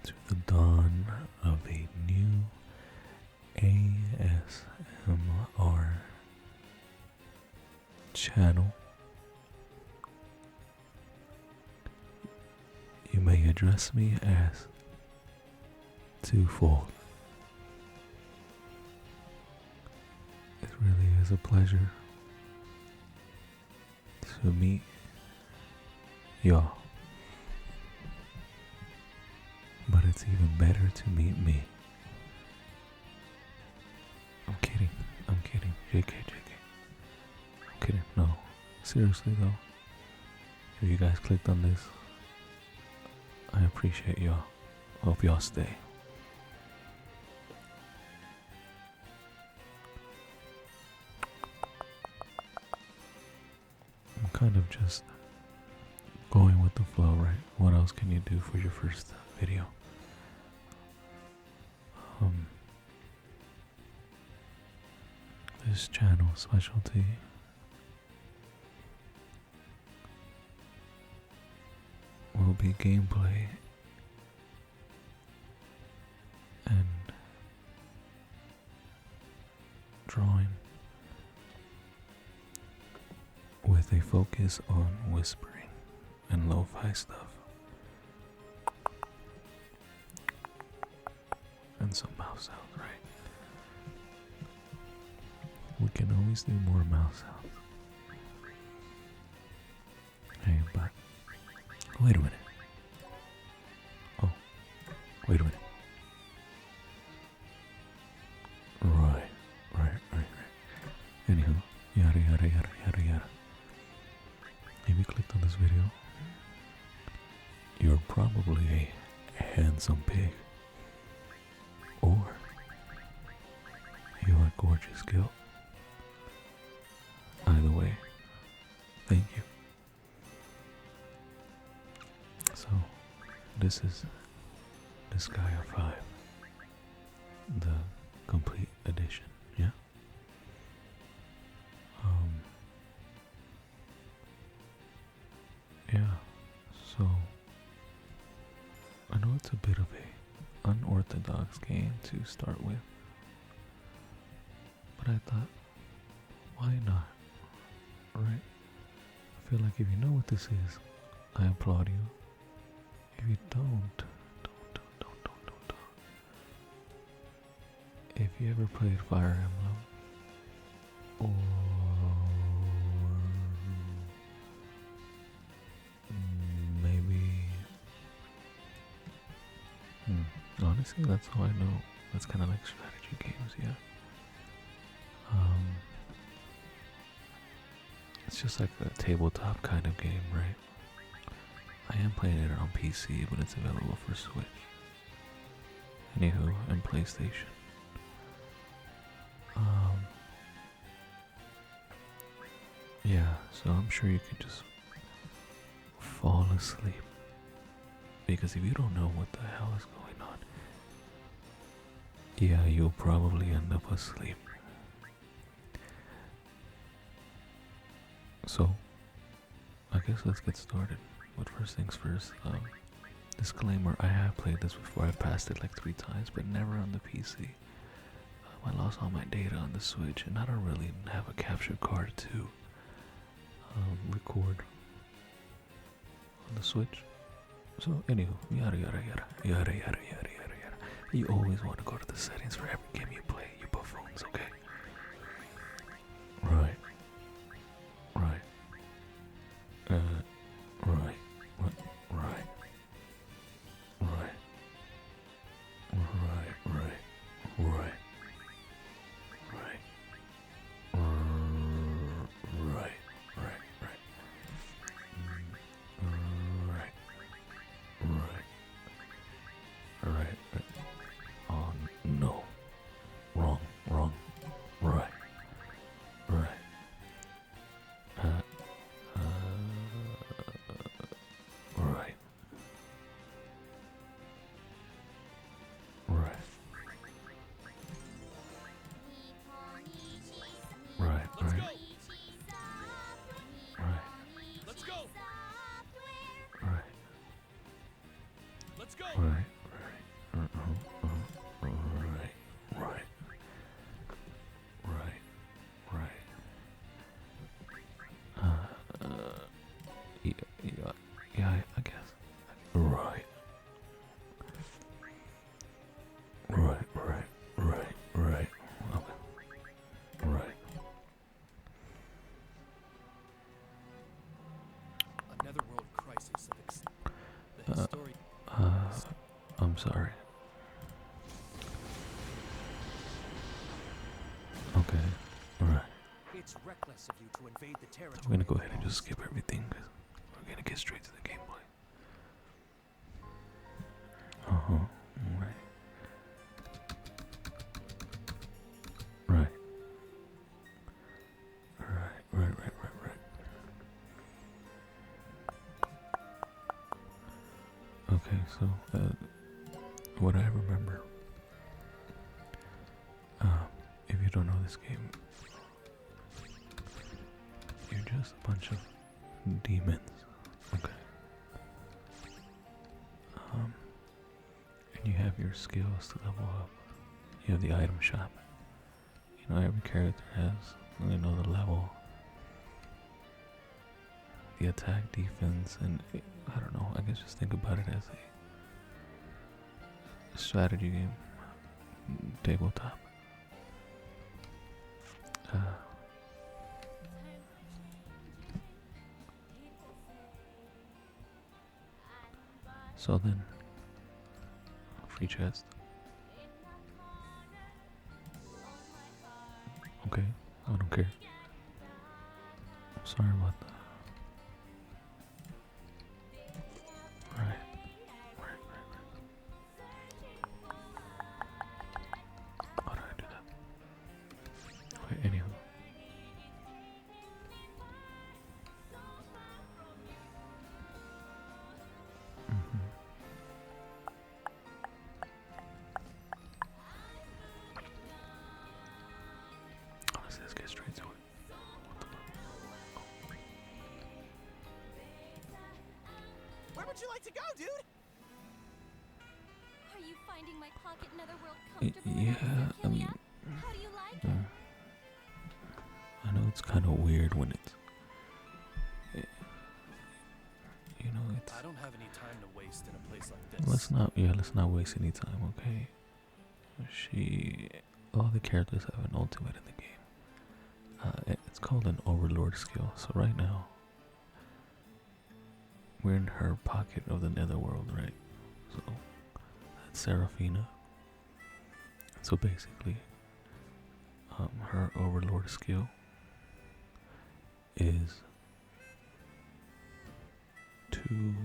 to the dawn of a new ASMR channel. You may address me as TwoFold. It really is a pleasure to meet y'all. But it's even better to meet me. I'm kidding. JK. I'm kidding. No. Seriously though. If you guys clicked on this, I appreciate y'all. Hope y'all stay. I'm kind of just going with the flow, right? What else can you do for your first video? This channel specialty will be gameplay and drawing with a focus on whispering and lo-fi stuff and some mouse sounds, right? We can always do more mouse sounds. Hey, but wait a minute. Oh, wait a minute. Right. Anywho, yada. If you clicked on this video, you're probably a handsome pig. Or you're a gorgeous gilt. Either way, thank you. So, this is Disgaea 5, the complete edition, yeah? Yeah, so, I know it's a bit of a unorthodox game to start with, but I thought, why not? Right? I feel like if you know what this is, I applaud you. If you don't. If you ever played Fire Emblem, or maybe, honestly, that's how I know. That's kind of like strategy games, yeah. It's just like a tabletop kind of game, right? I am playing it on PC, but it's available for Switch. Anywho, and PlayStation. Yeah, so I'm sure you can just fall asleep. Because if you don't know what the hell is going on, yeah, you'll probably end up asleep. So, I guess let's get started. But first things first, disclaimer, I have played this before. I passed it like 3 times, but never on the PC. I lost all my data on the Switch, and I don't really have a capture card to record on the Switch. So, anywho, yada. You always want to go to the settings for every game you play, you buffoons, okay? Right. Oh no. Wrong. Right. Let's go. Right. I'm sorry. Okay, alright. It's reckless of you to invade the territory. I'm gonna go ahead and just skip everything because we're gonna get straight to the gameplay. Alright. Right. Right. Okay, so what I remember, if you don't know this game, you're just a bunch of demons, okay? And you have your skills to level up. You have the item shop. You know, every character has, you know, the level, the attack, defense, and I don't know, I guess just think about it as a strategy game, tabletop. So then, free chest. Okay, I don't care. I'm sorry about that. Right. How did I do that? Okay, anywho. Honestly, let's get straight to it. Where would you like to go, dude? Are you finding my pocket netherworld comfortable? Yeah, I mean, How do you like it? I know it's kind of weird when it's, you know, it's. I don't have any time to waste in a place like this. Let's not waste any time, okay? All the characters have an ultimate in the game. It's called an overlord skill. So right now, we're in her pocket of the netherworld, right? So that's Seraphina. So basically, her overlord skill is to.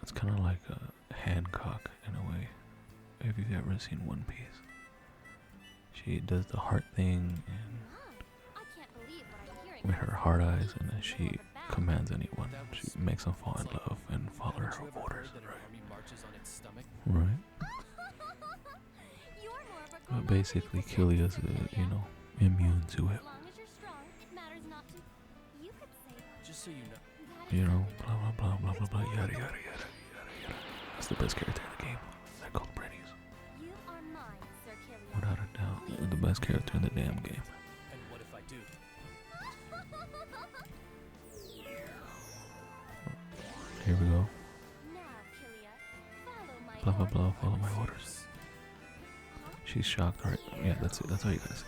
It's kind of like a Hancock in a way. If you've ever seen One Piece, she does the heart thing and I can't believe what I'm hearing. with her heart eyes, and then she commands anyone. She makes them fall in love and follow her orders. Right. You're more of a But basically, Killia's, you know, immune to it. As long as you're strong, it matters not to. You could say Just so you know. You know, blah blah blah blah blah blah, yada yada yada yada yada. That's the best character in the game. They're called Brennies. you are mine, Sir Killian. Without a doubt, they're the best character in the damn game. And what if I do? Here we go. Now, Killia, follow my Blah blah orders. blah. Follow my orders. She's shocked, right? Yeah, that's it. That's all you gotta say.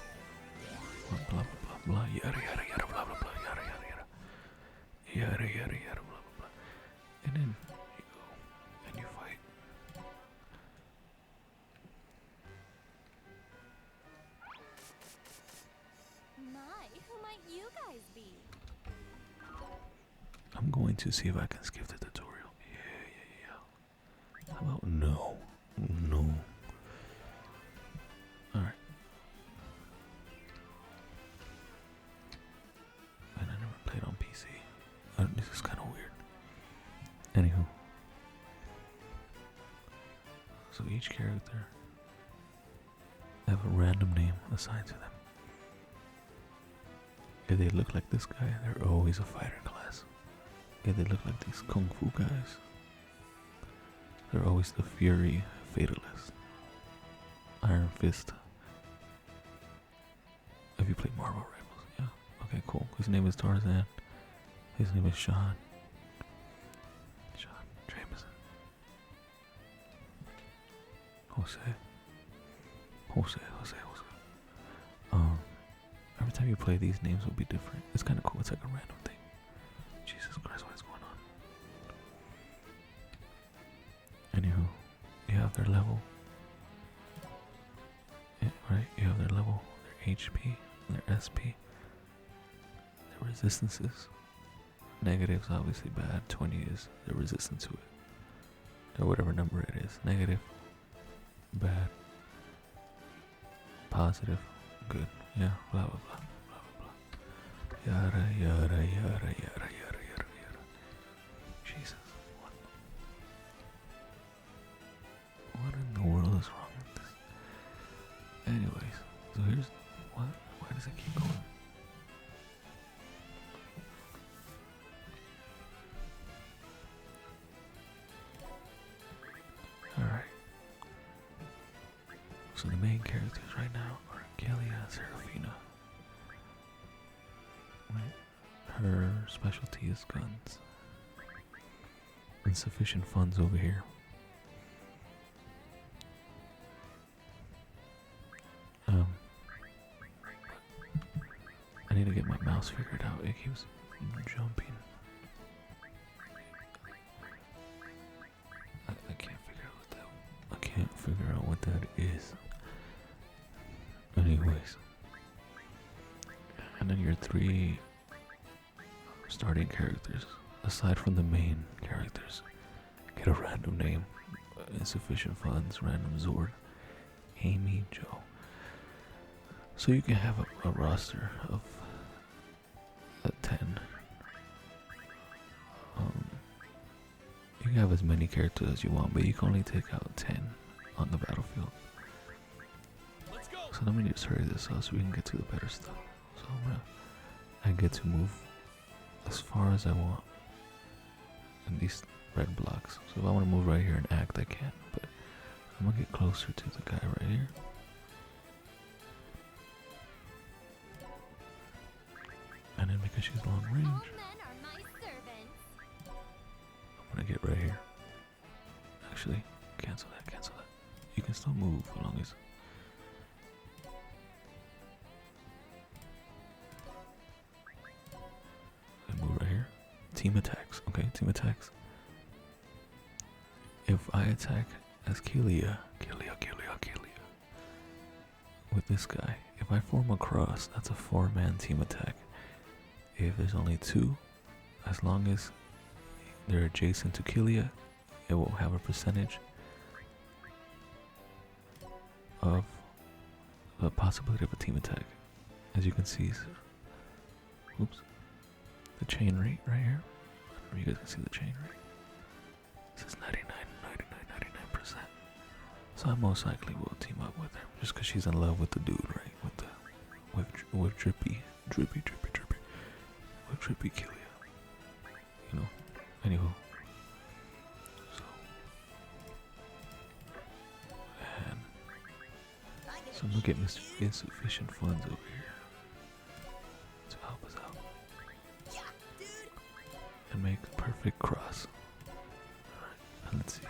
Blah blah blah blah. Yada yada yada. Blah blah blah. Yada yada yada. Yada yada yada. Blah blah blah. And then you go and you fight. My, who might you guys be? I'm going to see if I can skip the tutorial. Yeah. How about no? No. Alright. And I never played on PC. This is kind of weird. Anywho. So each character have a random name assigned to them. If they look like this guy, they're always a fighter class. If they look like these kung fu guys, they're always the Fury Fatalist. Iron Fist. Have you played Marvel Rivals? Yeah. Okay, cool. His name is Tarzan. His name is Sean. Sean Jameson. Jose. Every time you play, these names will be different. It's kind of cool. It's like a random thing. Jesus Christ, what is going on? their level. Yeah, right? You have their level, their HP, their SP, their resistances. Negative's obviously bad. 20 is they're resistant to it. Or whatever number it is. Negative, bad, positive, good. Yeah, blah blah blah. Yada yada yada yada yada yada yada. Jesus, what in the world is wrong with this? Anyways, so here's what? Why does it keep going? All right. So the main characters right now are Galia and Serafina. Right. Her specialty is guns. Insufficient funds over here. I need to get my mouse figured out. It keeps jumping. I can't figure out what that. I can't figure out what that is. Anyways, and then your 3 starting characters, aside from the main characters, get a random name. Insufficient funds, random Zord, Amy, Joe. So you can have a roster of 10. You can have as many characters as you want, but you can only take out 10 on the battlefield. Let's go. So let me just hurry this up so we can get to the better stuff. So I get to move as far as I want in these red blocks. So if I want to move right here and act, I can, but I'm gonna get closer to the guy right here. And then because she's long range, All men are my servants. I'm gonna get right here. Actually, cancel that, cancel that. You can still move as long as. I move right here. Team attacks, okay, team attacks. If I attack as Kelia, with this guy, if I form a cross, that's a 4-man team attack. If there's only 2, as long as they're adjacent to Kelia, it will have a percentage of the possibility of a team attack. As you can see, oops, the chain rate right here. I don't know if you guys can see the chain rate. It says 99%. So I most likely will team up with her, just because she's in love with the dude, right? With drippy, with drippy Kelia. You know. Anywho. So I'm gonna get Mr. Insufficient Funds over here to help us out. Yeah, dude. And make the perfect cross. Alright, and let's see.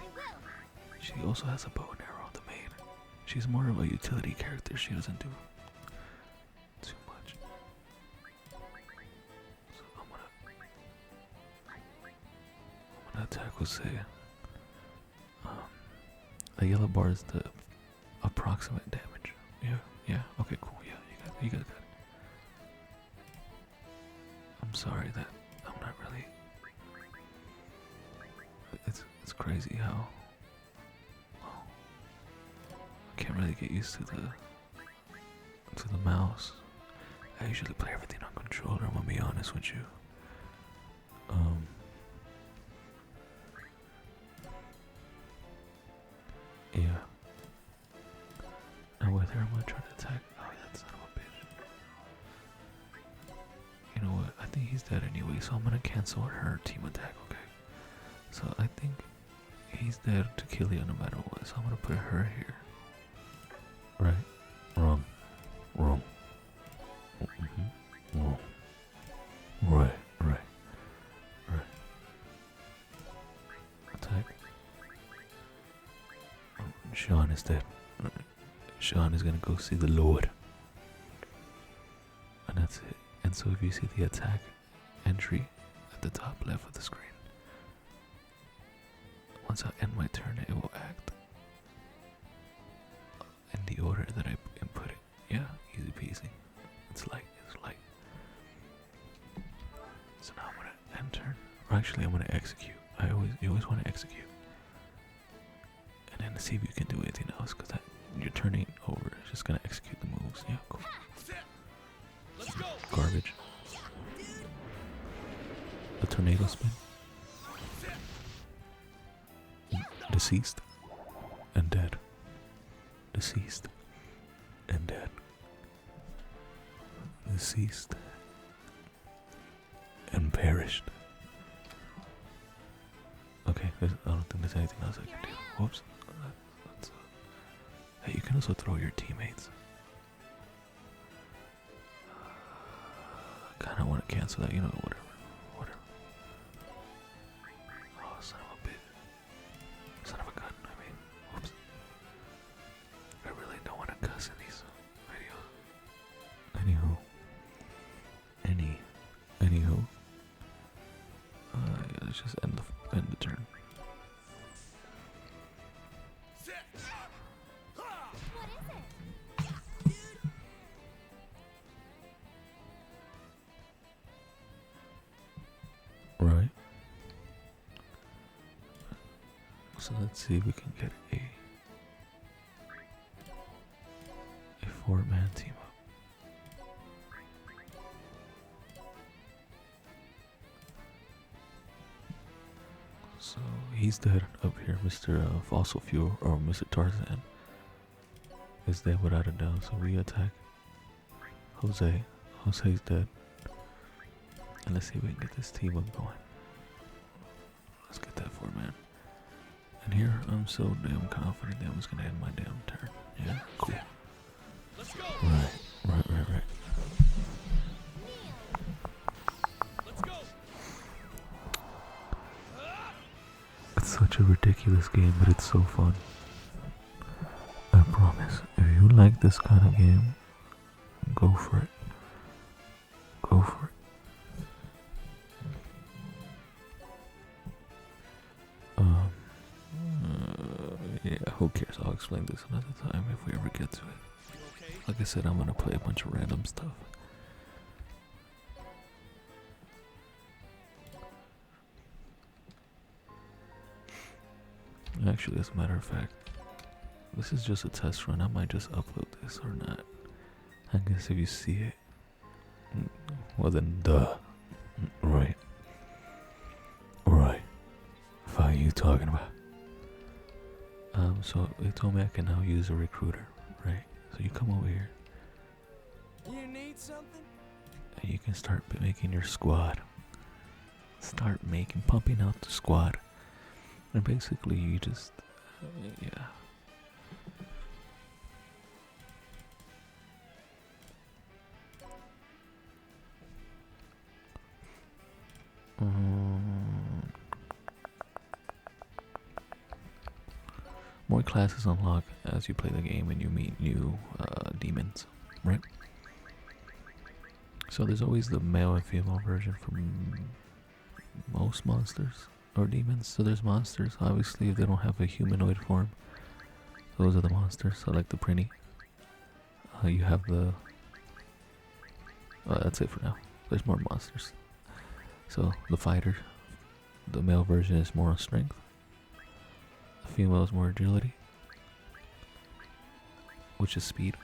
She also has a bow and arrow, the main. She's more of a utility character. She doesn't do too much. So I'm gonna attack with say the yellow bar is the approximate damage. Yeah, okay, cool, yeah, you guys got it. I'm sorry that I'm not really, it's crazy how, I can't really get used to the mouse. I usually play everything on controller, I'm gonna be honest with you. Yeah. Now with her, I'm gonna try to attack. Oh, that son of a bitch. You know what? I think he's dead anyway, so I'm gonna cancel her team attack, okay? So I think he's dead to kill you no matter what, so I'm gonna put her here. Right? Wrong. Wrong. Wrong. Right. Attack. Oh, Sean is dead. Sean is gonna go see the Lord. And that's it. And so if you see the attack entry at the top left of the screen, once I end my turn, it will act. Actually, I'm gonna execute. You always want to execute, and then see if you can do anything else, because that your turn ain't over. It's just gonna execute the moves. Yeah, cool. Let's go. Garbage. The tornado spin. Deceased and dead. Deceased and dead. Deceased and perished. Okay, I don't think there's anything else I can do. Whoops. Hey, you can also throw your teammates. I kinda wanna cancel that, whatever. Whatever. Oh, son of a bitch. Son of a gun, whoops. I really don't wanna cuss in these videos. Anywho. Yeah, let's just end the turn. What is it? Right. So let's see if we can get a 4-man team up. So he's dead up here, Mr. Fossil Fuel, or Mr. Tarzan is dead without a doubt. So we attack Jose. Jose's dead. And let's see if we can get this team up going. Let's get that 4-man. And here I'm so damn confident that I was gonna end my damn turn. Yeah, cool. Let's go. Right. Let's go. It's such a ridiculous game, but it's so fun. I promise. If you like this kind of game, go for it. Go for it. Yeah, who cares? I'll explain this another time if we ever get to it. You okay? Like I said, I'm gonna play a bunch of random stuff. Actually, as a matter of fact, this is just a test run. I might just upload this or not. I guess if you see it, well then, duh. Right. What are you talking about? So they told me I can now use a recruiter, right? So you come over here You need something? and you can start making your squad. Pumping out the squad. And basically you just, yeah. More classes unlock as you play the game and you meet new demons, right? So there's always the male and female version for most monsters or demons. So there's monsters, obviously, if they don't have a humanoid form. Those are the monsters. So like the Prinny. You have the... that's it for now. There's more monsters. So the fighter, the male version is more on strength. The female is more agility, which is speed.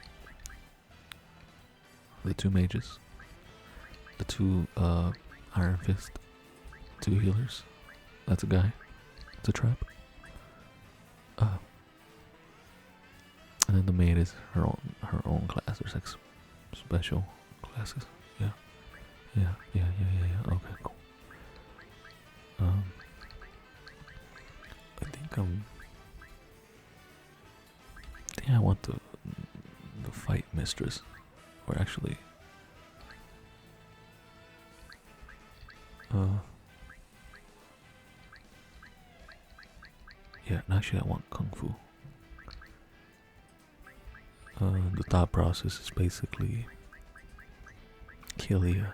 The 2 mages, the 2 Iron Fist, 2 healers. That's a guy. It's a trap. And then the maid is her own class. There's like special classes. Yeah. Okay, cool. I think I want the fight mistress, or actually, yeah. Actually, I want kung fu. The thought process is basically Killia.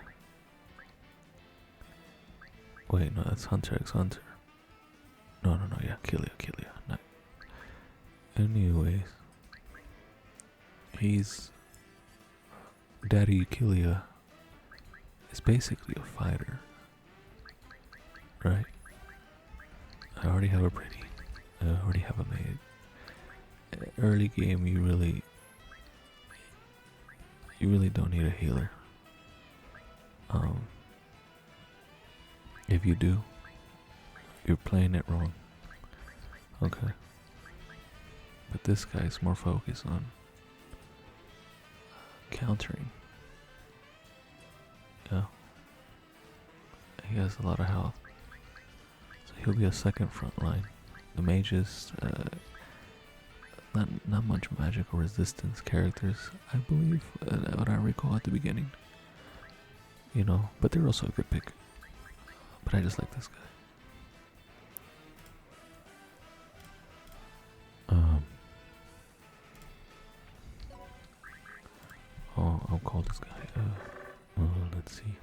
Wait, no, that's Hunter x Hunter. No, yeah, Killia. No. Anyways, Daddy Killia is basically a fighter. right? I already have a pretty. I already have a maid. Early game, you really don't need a healer. If you do, you're playing it wrong. Okay. But this guy's more focused on countering. Yeah. He has a lot of health. So he'll be a second front line. The mages, not much magical resistance characters, I believe, what I recall at the beginning. You know, but they're also a good pick. But I just like this guy. I'll call this guy. Let's see.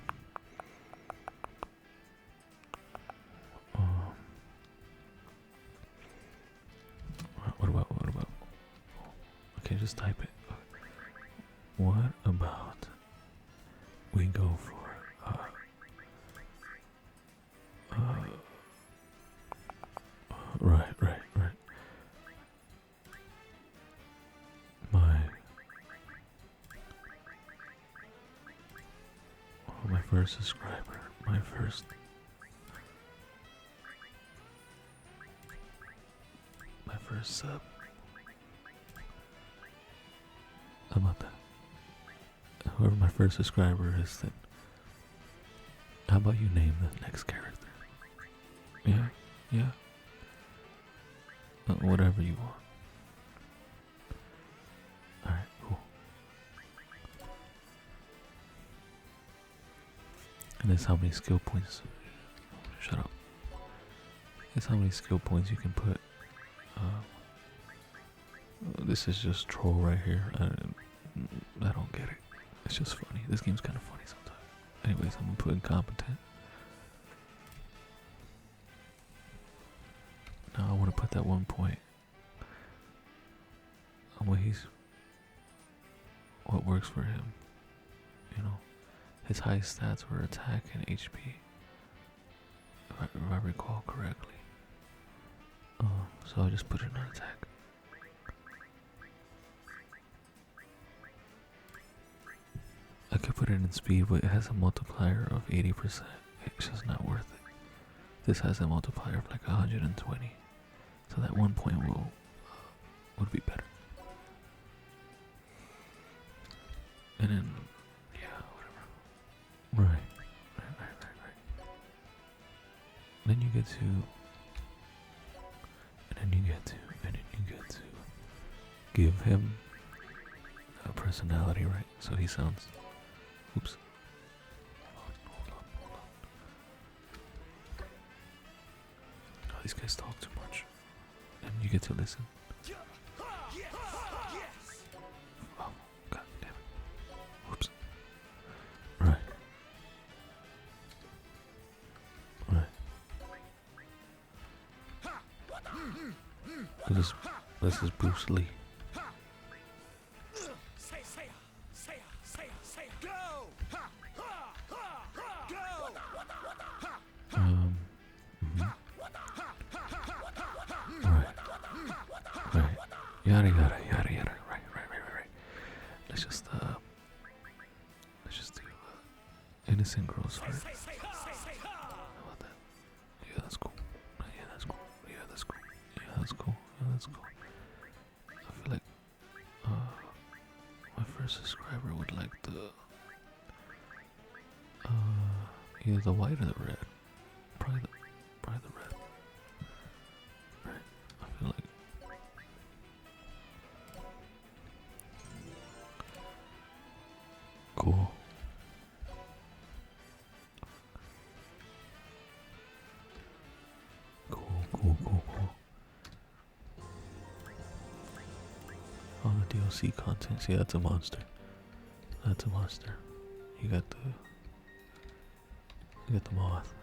What about? Okay, just type it. What about we go for right. My first subscriber, my first sub. How about that? Whoever my first subscriber is, then how about you name the next character? Yeah. Whatever you want. Alright, cool. And that's how many skill points. Shut up. That's how many skill points you can put. This is just troll right here. I don't get it. It's just funny. This game's kind of funny sometimes. Anyways, I'm gonna put incompetent. Now I want to put that 1 point on what works for him. You know, his highest stats were attack and HP, if I recall correctly. So I just put it on attack. I could put it in speed, but it has a multiplier of 80%. It's just not worth it. This has a multiplier of like 120. So that 1 point would be better. And then, yeah, whatever. Right. Then you get to give him a personality, right? So he sounds. Oops. Hold on. Oh, these guys talk too much. And you get to listen. Oh, god damn it. Whoops. Right. This is Bruce Lee. Right. Yada. Right. Let's just do innocent girls first. How about that? Yeah, that's cool. I feel like my first subscriber would like the either the white or the red. Probably the red. Right. I feel like cool. All the DLC content. See, that's a monster. You got the moth.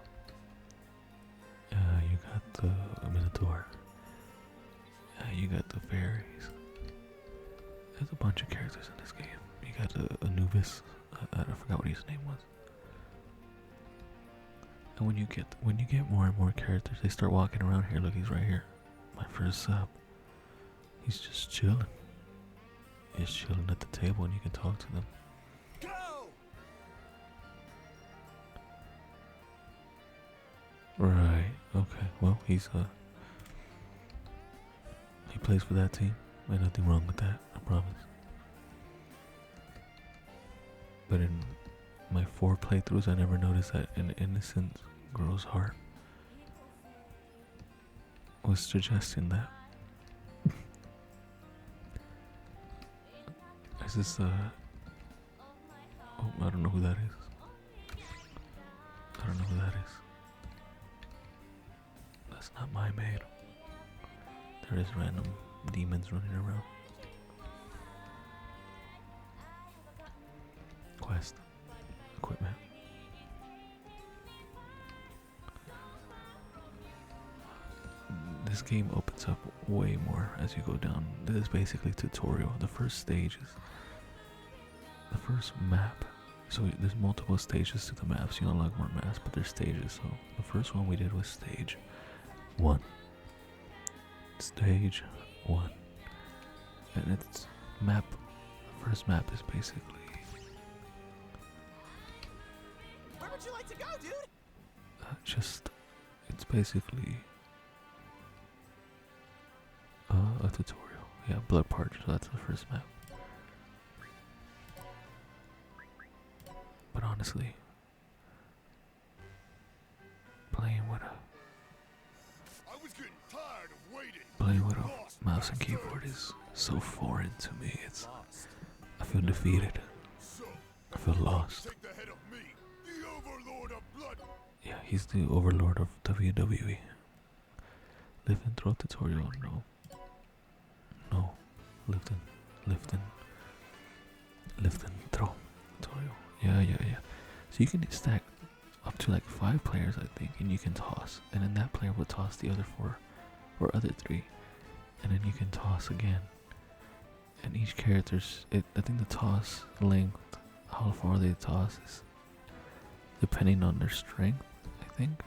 You got the Ametuer. You got the fairies. There's a bunch of characters in this game. You got Anubis. I forgot what his name was. And when you get more and more characters, they start walking around here. Look, he's right here. My first sub. He's just chilling. He's chilling at the table and you can talk to them. Go! Right. Okay. Well, he plays for that team. Ain't nothing wrong with that, I promise. But in my 4 playthroughs, I never noticed that an innocent girl's heart was suggesting that. Is this oh, I don't know who that is. I don't know who that is. That's not my maid. There is random demons running around. Quest. Equipment. This game opens up way more as you go down. This is basically tutorial. The first stage is the first map. So there's multiple stages to the maps. You unlock more maps, but there's stages. So the first one we did was stage 1. Stage 1. And it's map. The first map is basically Where would you like to go, dude? it's basically a tutorial. Yeah, Blood Park, so that's the first map. But honestly, playing with a mouse and keyboard is so foreign to me. I feel defeated. I feel lost. Yeah, he's the overlord of WWE. Live and throw tutorial, no. No. Lift and throw tutorial. Yeah. So you can stack up to like 5 players, I think, and you can toss. And then that player will toss the other 4 or other 3. And then you can toss again. And each character's, I think the toss length, how far they toss is depending on their strength, I think.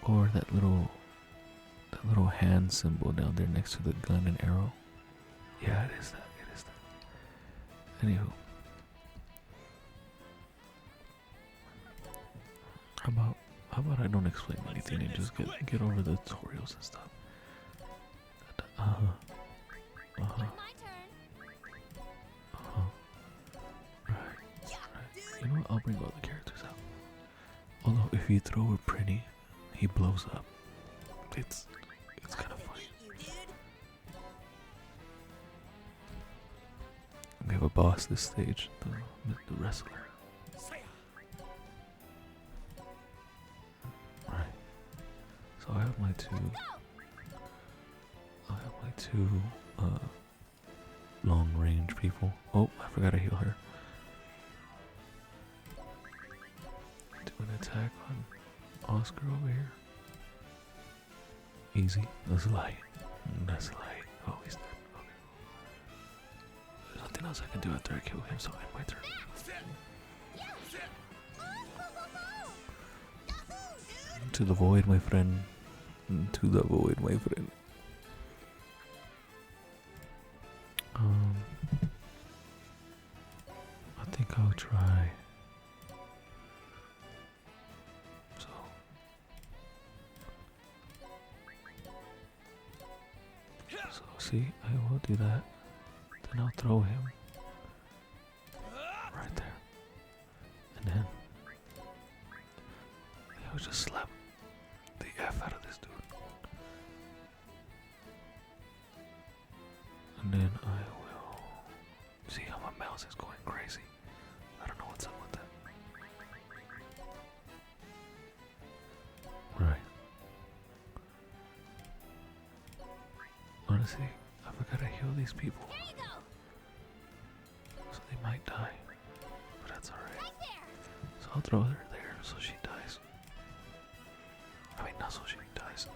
Or that little hand symbol down there next to the gun and arrow. Yeah, it is that. Anywho. How about I don't explain anything and just get over the tutorials and stuff. My turn. Right. You know what? I'll bring all the characters out. Although if you throw a pretty, he blows up. It's kind of funny. We have a boss this stage, the wrestler. Right. So I have my two long range people. Oh, I forgot to heal her. Do an attack on Oscar over here. Easy. That's light. Oh, he's dead. Okay. There's nothing else I can do after I kill him, so I end my turn. To the void, my friend. To the void, my friend. I think I'll try. So see, I will do that. Then I'll throw him right there, and then I'll just slap the F out of this dude. And then I will see how my mouse is going crazy. I don't know what's up with that. Right. Honestly, I forgot to heal these people. There you go. So they might die. But that's alright. Right there. So I'll throw her there so she dies. I mean, not so she dies.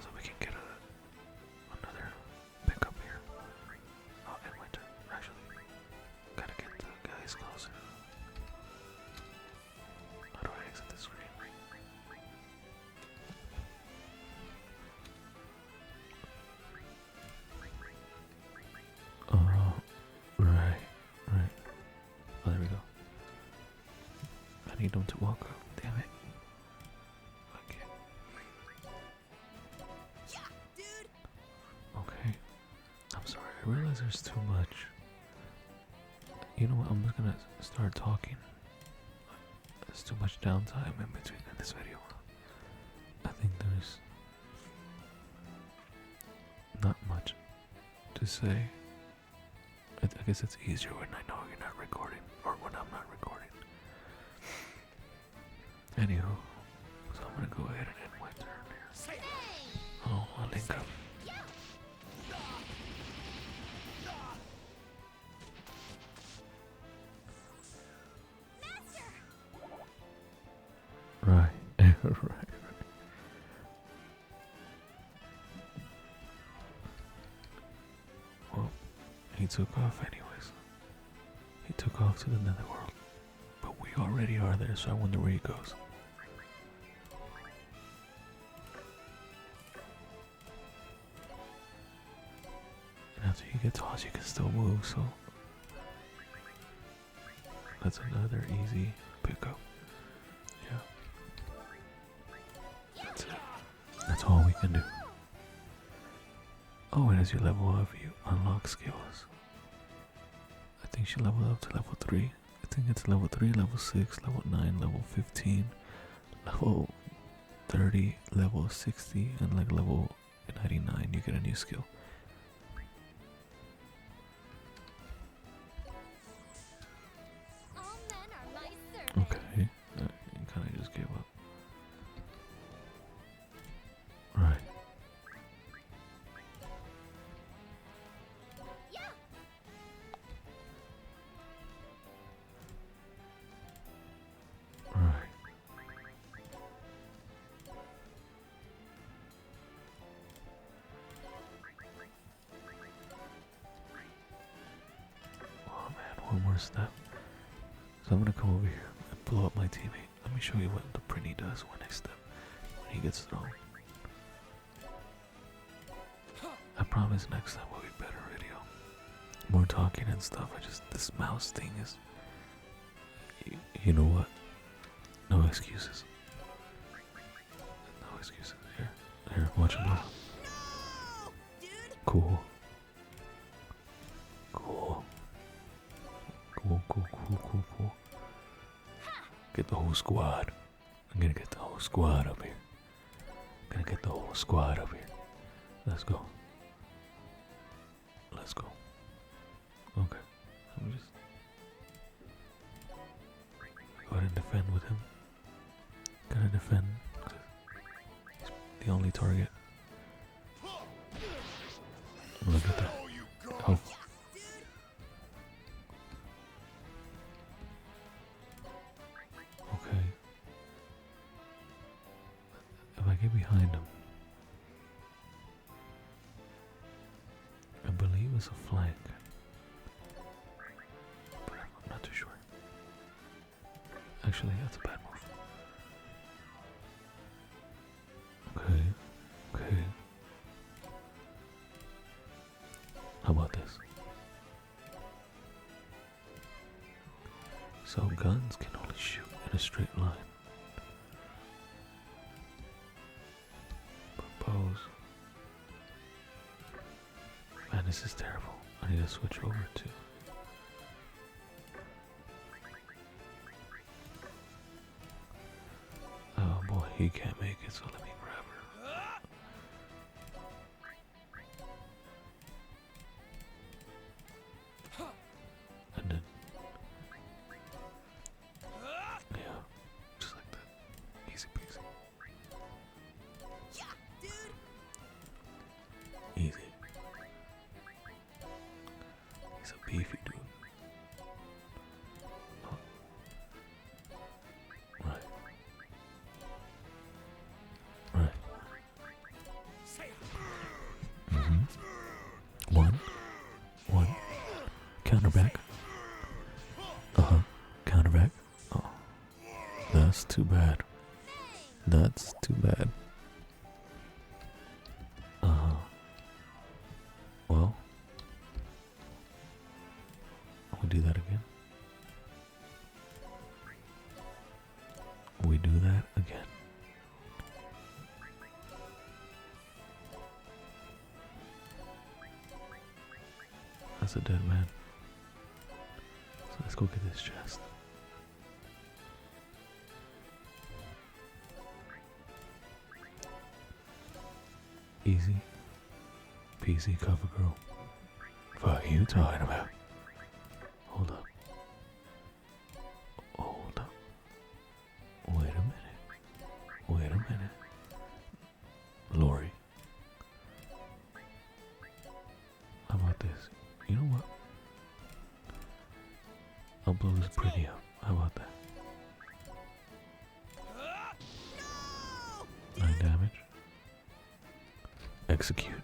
So we can get another pickup here. Oh, and my turn. Actually, gotta get the guys closer. I need him to walk up. Damn it. Okay. Yeah, dude. Okay. I'm sorry. I realize there's too much. You know what? I'm just gonna start talking. There's too much downtime in between in this video. I think there's not much to say. I guess it's easier when I know you're not recording, or when I'm not recording. Anywho, so I'm gonna go ahead and end my turn here. Oh, I'll link up. Right, right. Well, he took off anyways. He took off to the netherworld. But we already are there, so I wonder where he goes. And after you get tossed, you can still move, so that's another easy pickup. Yeah. That's it. That's all we can do. Oh, and as you level up, you unlock skills. I think she leveled up to level 3. I think it's level 3, level 6, level 9, level 15, level 30, level 60, and like level 99 you get a new skill. All men are my servants. Okay, you kind of just gave up. Right. Yeah. Right. Oh man, one more step. So I'm gonna come over here and blow up my teammate. Let me show you what the Prinny does when I step, when he gets thrown. I promise next time will be better video. More talking and stuff. This mouse thing is, you know what? No excuses. No excuses. Here, watch him go. No, dude. Cool. Cool. Cool. Get the whole squad. I'm gonna get the whole squad up here. Let's go. Okay. Let me just go ahead and defend with him. Gotta defend. He's the only target. Look at that. Oh. Okay. If I get behind him, I believe it's a flank. But I'm not too sure. Actually, that's a bad move. Okay. How about this? So guns can only shoot in a straight line. Propose. Man, this is terrible. I need to switch over to. Oh boy, he can't make it, so let me grab her. And then, yeah, just like that. Easy peasy. Yeah, dude. Easy. He's a beefy dude. Oh. Right. One. Counter back. Counter back. Oh. That's too bad. Well. I'll do that again. do that again? That's a dead man. So let's go get this chest. Easy peasy cover girl. Fuck you talking about? Hold up. Hold up. Wait a minute. Wait a minute. Lori. How about this? You know what? I'll blow this pretty up. How about that? 9 damage. Execute.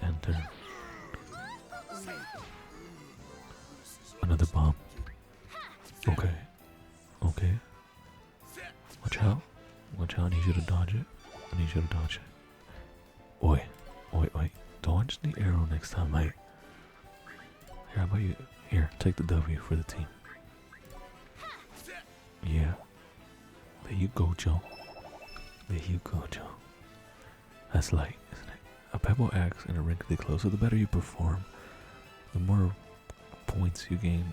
Enter. Another bomb. Okay. Okay. Watch out. Watch out. I need you to dodge it. I need you to dodge it. Oi. Wait. Dodge the arrow next time, mate. Here, how about you? Here, take the W for the team. Yeah. There you go, Joe. There you go, Joe. That's light, isn't it? A pebble axe and a wrinkly clothes. So the better you perform, the more points you gain.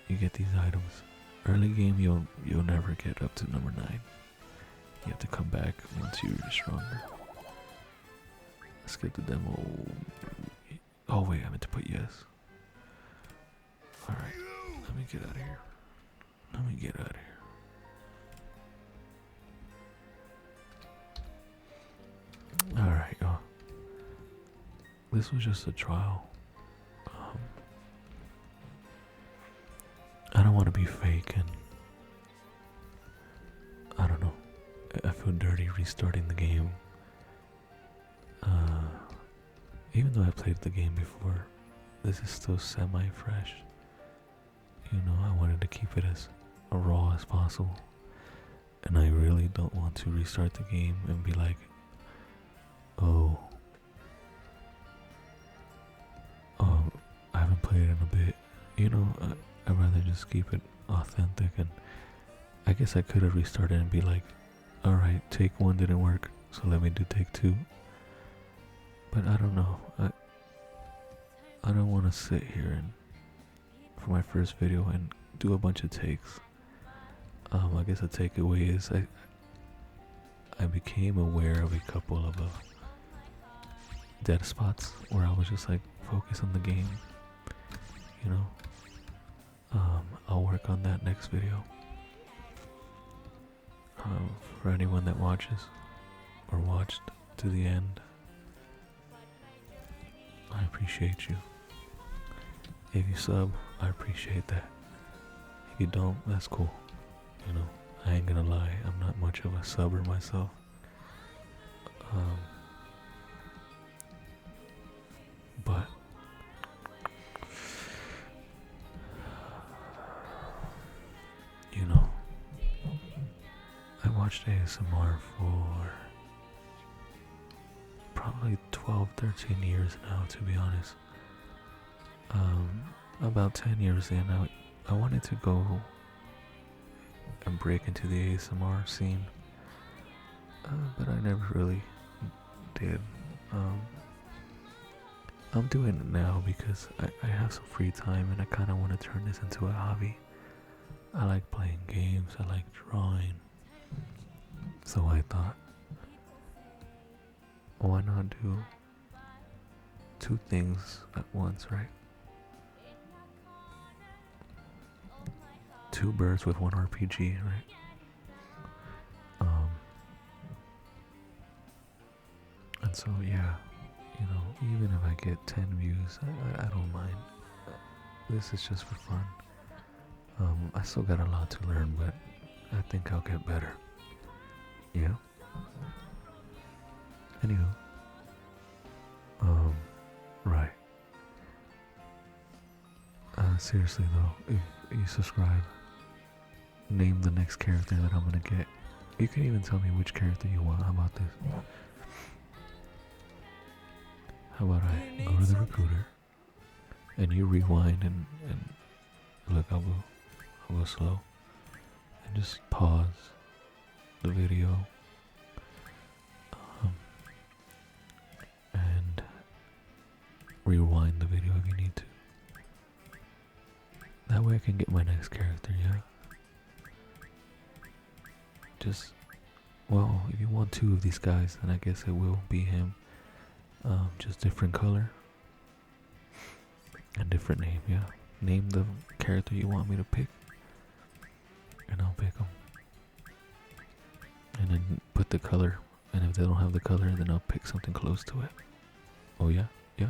You get these items. Early game, you'll never get up to number 9. You have to come back once you're stronger. Skip the demo. Oh wait, I meant to put yes. Alright, let me get out of here. Let me get out of here. Alright, y'all. This was just a trial. I don't want to be fake, and I don't know. I feel dirty restarting the game. Even though I played the game before, this is still semi-fresh. You know, I wanted to keep it as raw as possible. And I really don't want to restart the game and be like, oh, I haven't played in a bit. You know, I'd rather just keep it authentic. And I guess I could have restarted and be like, alright, take 1 didn't work, so let me do take 2. But I don't know. I don't want to sit here and for my first video and do a bunch of takes. I guess the takeaway is I became aware of a couple of dead spots where I was just like focused on the game. You know. I'll work on that next video. For anyone that watches or watched to the end, I appreciate you. If you sub, I appreciate that. If you don't, that's cool. You know, I ain't gonna lie, I'm not much of a subber myself. But you know, I watched ASMR for probably 12-13 years now, to be honest. About 10 years in, I wanted to go and break into the ASMR scene, but I never really did. I'm doing it now because I have some free time and I kind of want to turn this into a hobby. I like playing games, I like drawing, so I thought, why not do 2 things at once, right? 2 birds with 1 RPG, right? And so yeah, you know, even if I get 10 views, I don't mind. This is just for fun. I still got a lot to learn, but I think I'll get better. Yeah. Anywho. Right. Seriously though, if you subscribe, name the next character that I'm gonna get. You can even tell me which character you want. How about this? How about I go to the recruiter and you rewind and look, I'll go slow, and just pause the video and rewind the video if you need to. That way I can get my next character, yeah? Just, well, if you want two of these guys, then I guess it will be him. Just different color and different name, yeah? Name the character you want me to pick, and I'll pick them. And then put the color, and if they don't have the color, then I'll pick something close to it. Oh yeah? Yeah.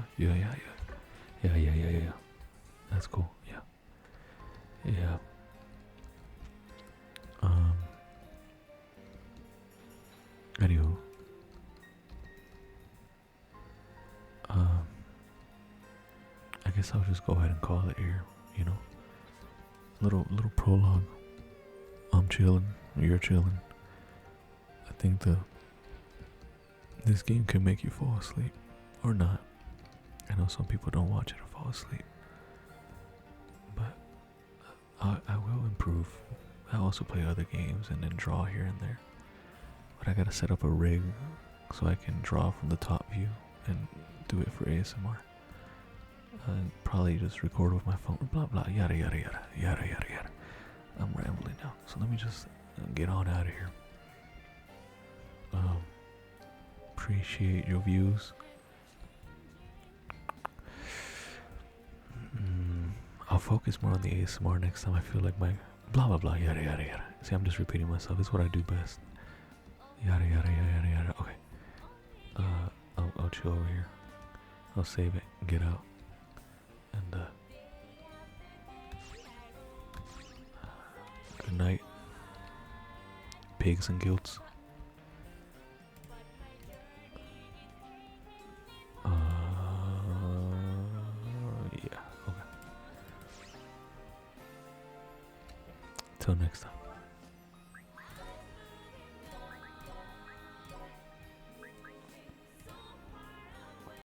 That's cool, yeah. Yeah. Anywho. I guess I'll just go ahead and call it here, you know? Little prologue. I'm chilling, you're chilling. I think this game can make you fall asleep. Or not. I know some people don't watch it or fall asleep. But I will improve. I also play other games and then draw here and there. But I gotta set up a rig so I can draw from the top view and do it for ASMR. Probably just record with my phone, blah blah, yada yada yada, yada yada yada. I'm rambling now, so let me just get on out of here. Appreciate your views. I'll focus more on the ASMR next time. I feel like my blah blah blah, yada yada yada. See, I'm just repeating myself. It's what I do best. Yada yada yada yada yada. Okay. I'll chill over here. I'll save it. Get out. And good night, pigs and gilts. Yeah, okay. Till next time.